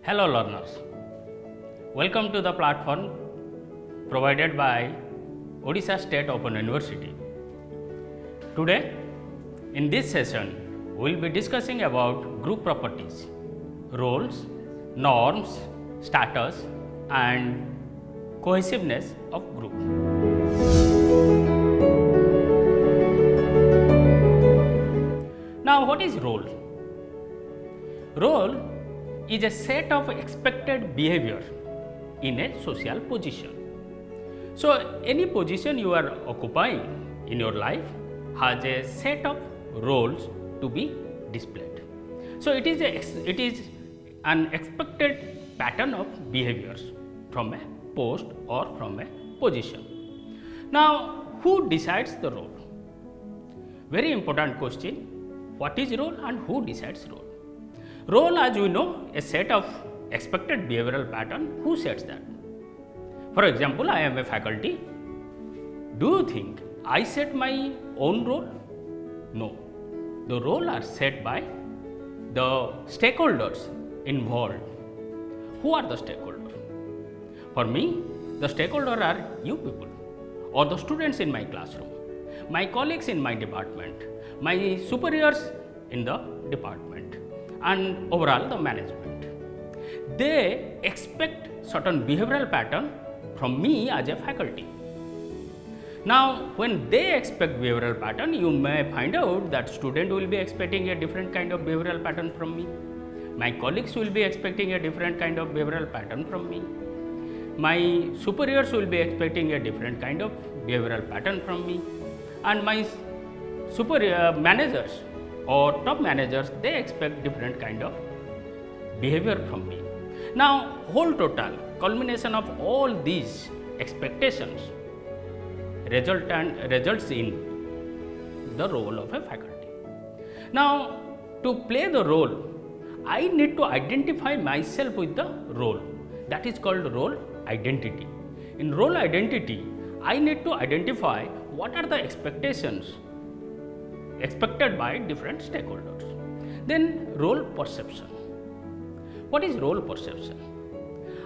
Hello learners, welcome to the platform provided by Odisha State Open University. Today in this session we will be discussing about group properties, roles, norms, status and cohesiveness of group. Now what is role? Role is a set of expected behavior in a social position. So, any position you are occupying in your life has a set of roles to be displayed. So, it is an expected pattern of behaviors from a post or from a position. Now, who decides the role? Very important question. What is role and who decides role? Role, as we know, a set of expected behavioral pattern. Who sets that? For example, I am a faculty. Do you think I set my own role? No. The role are set by the stakeholders involved. Who are the stakeholders? For me, the stakeholders are you people or the students in my classroom, my colleagues in my department, my superiors in the department, and overall the management. They expect certain behavioral pattern from me as a faculty. Now, when they expect behavioral pattern, you may find out that student will be expecting a different kind of behavioral pattern from me. My colleagues will be expecting a different kind of behavioral pattern from me. My superiors will be expecting a different kind of behavioral pattern from me. And my superior managers or top managers, they expect different kind of behavior from me. Now, whole total culmination of all these expectations results in the role of a faculty. Now, to play the role, I need to identify myself with the role. That is called role identity. In role identity, I need to identify what are the expectations expected by different stakeholders. Then role perception. What is role perception?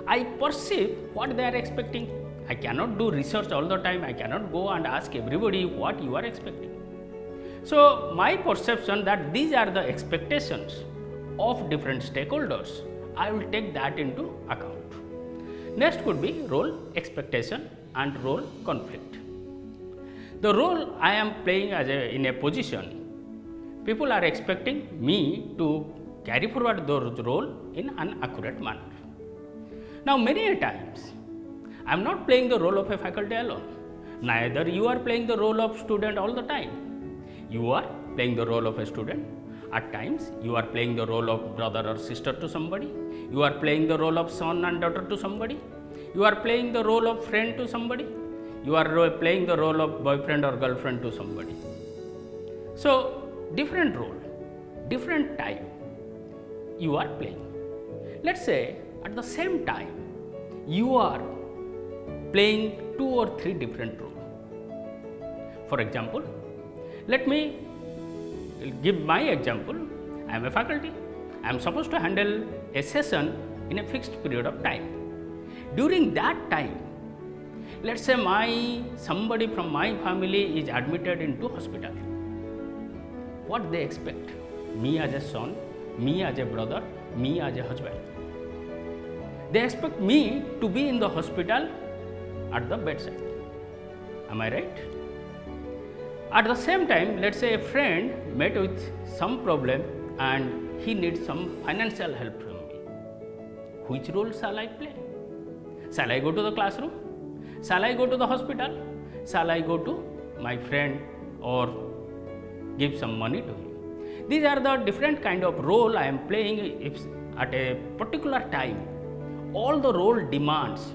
I perceive what they are expecting. I cannot do research all the time. I cannot go and ask everybody what you are expecting. So, my perception that these are the expectations of different stakeholders, I will take that into account. Next could be role expectation and role conflict. The role I am playing in a position, people are expecting me to carry forward the role in an accurate manner. Now, many times, I am not playing the role of a faculty alone. Neither you are playing the role of student all the time. You are playing the role of a student. At times, you are playing the role of brother or sister to somebody. You are playing the role of son and daughter to somebody. You are playing the role of friend to somebody. You are playing the role of boyfriend or girlfriend to somebody. So, different role, different time you are playing. Let's say at the same time you are playing 2 or 3 different roles. For example, let me give my example. I am a faculty. I am supposed to handle a session in a fixed period of time. During that time, let's say somebody from my family is admitted into hospital. What they expect? Me as a son, me as a brother, me as a husband. They expect me to be in the hospital at the bedside. Am I right? At the same time, let's say a friend met with some problem and he needs some financial help from me. Which role shall I play? Shall I go to the classroom? Shall I go to the hospital? Shall I go to my friend or give some money to him? These are the different kind of role I am playing. If at a particular time all the role demands,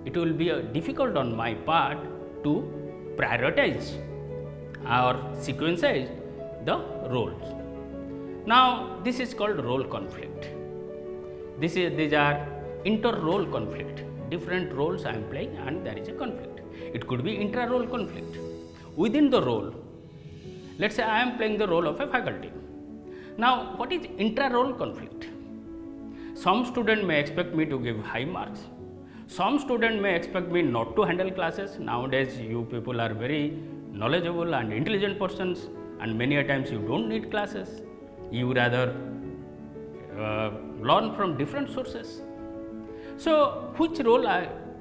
it will be difficult on my part to prioritize or sequencize the roles. Now, this is called role conflict. These are inter-role conflict. Different roles I am playing and there is a conflict. It could be intra-role conflict. Within the role, let's say I am playing the role of a faculty. Now, what is intra-role conflict? Some student may expect me to give high marks. Some student may expect me not to handle classes. Nowadays, you people are very knowledgeable and intelligent persons, and many a times you don't need classes. You rather learn from different sources. So, which role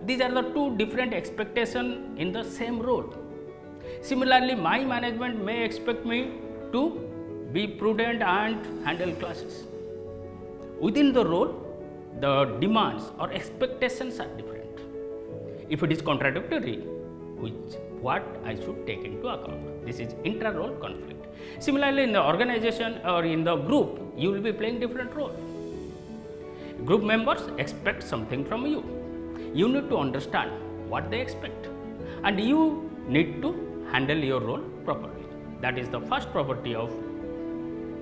these are the two different expectations in the same role. Similarly, my management may expect me to be prudent and handle classes. Within the role, the demands or expectations are different. If it is contradictory, what I should take into account. This is intra-role conflict. Similarly, in the organization or in the group, you will be playing different roles. Group members expect something from you. You need to understand what they expect, and you need to handle your role properly. That is the first property of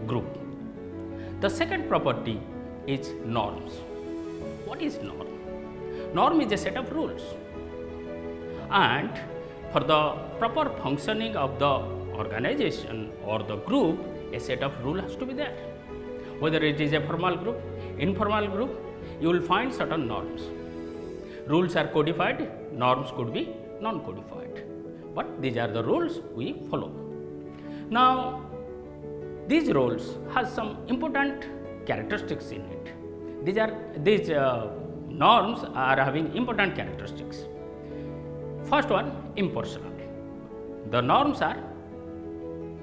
group. The second property is norms. What is norm? Norm is a set of rules, and for the proper functioning of the organization or the group, a set of rules has to be there. Whether it is a formal group, informal group, you will find certain norms. Rules are codified, norms could be non-codified, but these are the rules we follow. Now, these rules has some important characteristics in it. These norms are having important characteristics. First one, impersonal. The norms are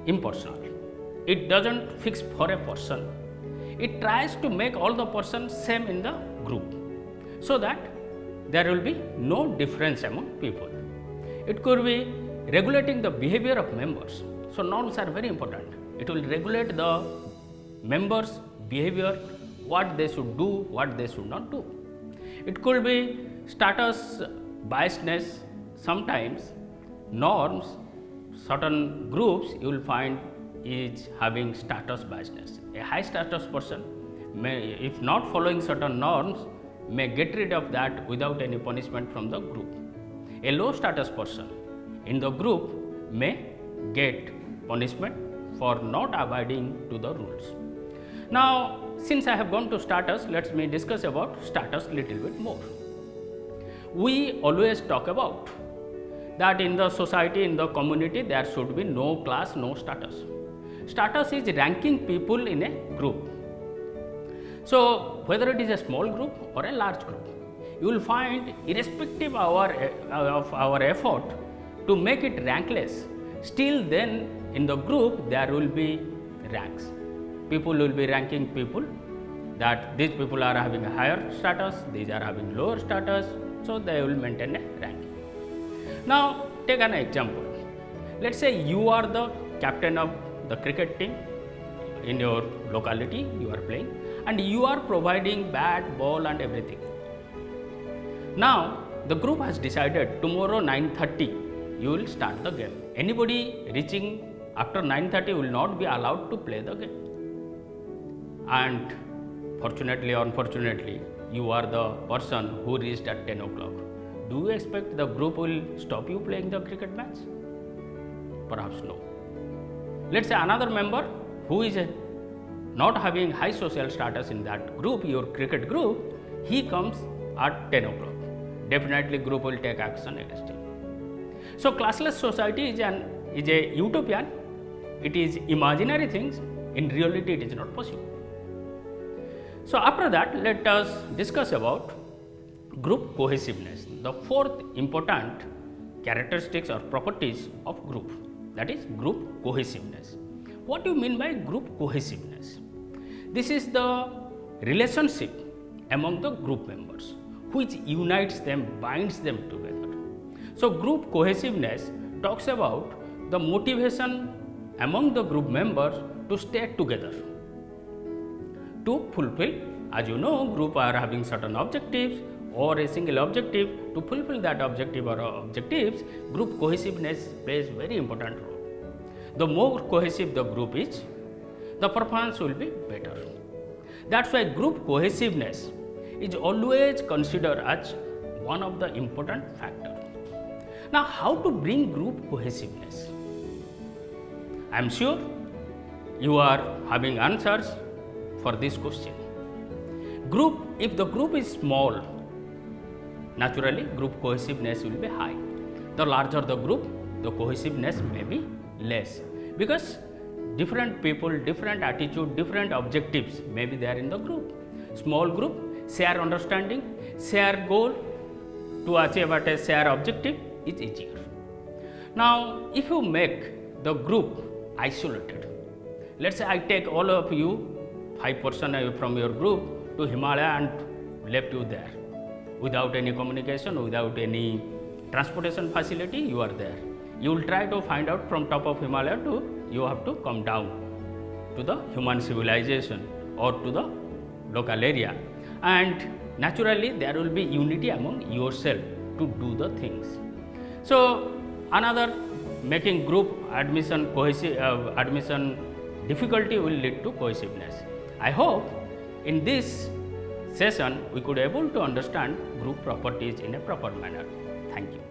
impersonal. It doesn't fix for a person. It tries to make all the persons same in the group, so that there will be no difference among people. It could be regulating the behavior of members. So norms are very important. It will regulate the members' behavior, what they should do, what they should not do. It could be status biasness. Sometimes norms, certain groups you will find is having status biasness. A high status person may, if not following certain norms, may get rid of that without any punishment from the group. A low status person in the group may get punishment for not abiding to the rules. Now, since I have gone to status, let me discuss about status little bit more. We always talk about that in the society, in the community, there should be no class, no status. Status is ranking people in a group. So, whether it is a small group or a large group, you will find irrespective of our effort to make it rankless, still then in the group there will be ranks. People will be ranking people, that these people are having a higher status, these are having lower status, so they will maintain a ranking. Now, take an example. Let's say you are the captain of the cricket team in your locality, you are playing, and you are providing bat, ball and everything. Now, the group has decided tomorrow 9:30 you will start the game. Anybody reaching after 9:30 will not be allowed to play the game. And fortunately or unfortunately, you are the person who reached at 10 o'clock. Do you expect the group will stop you playing the cricket match? Perhaps no. Let's say another member who is not having high social status in that group, your cricket group, he comes at 10 o'clock. Definitely group will take action against him. So classless society is a utopian, it is imaginary things, in reality it is not possible. So after that, let us discuss about group cohesiveness, the fourth important characteristics or properties of group, that is group cohesiveness. What do you mean by group cohesiveness? This is the relationship among the group members which unites them, binds them together. So group cohesiveness talks about the motivation among the group members to stay together, to fulfill, as you know, group are having certain objectives or a single objective. To fulfill that objective or objectives, group cohesiveness plays very important role. The more cohesive the group is, the performance will be better. That's why group cohesiveness is always considered as one of the important factors. Now, how to bring group cohesiveness? I am sure you are having answers for this question. Group, if the group is small, naturally group cohesiveness will be high. The larger the group, the cohesiveness may be less, because different people, different attitude, different objectives may be there in the group. Small group, share understanding, share goal to achieve at a share objective is easier. Now, if you make the group isolated, let's say I take all of you, 5% from your group to Himalaya and left you there without any communication, without any transportation facility, you are there. You will try to find out from top of Himalaya to, you have to come down to the human civilization or to the local area, and naturally there will be unity among yourself to do the things. So another, making group admission admission difficulty will lead to cohesiveness. I hope in this session we could able to understand group properties in a proper manner. Thank you.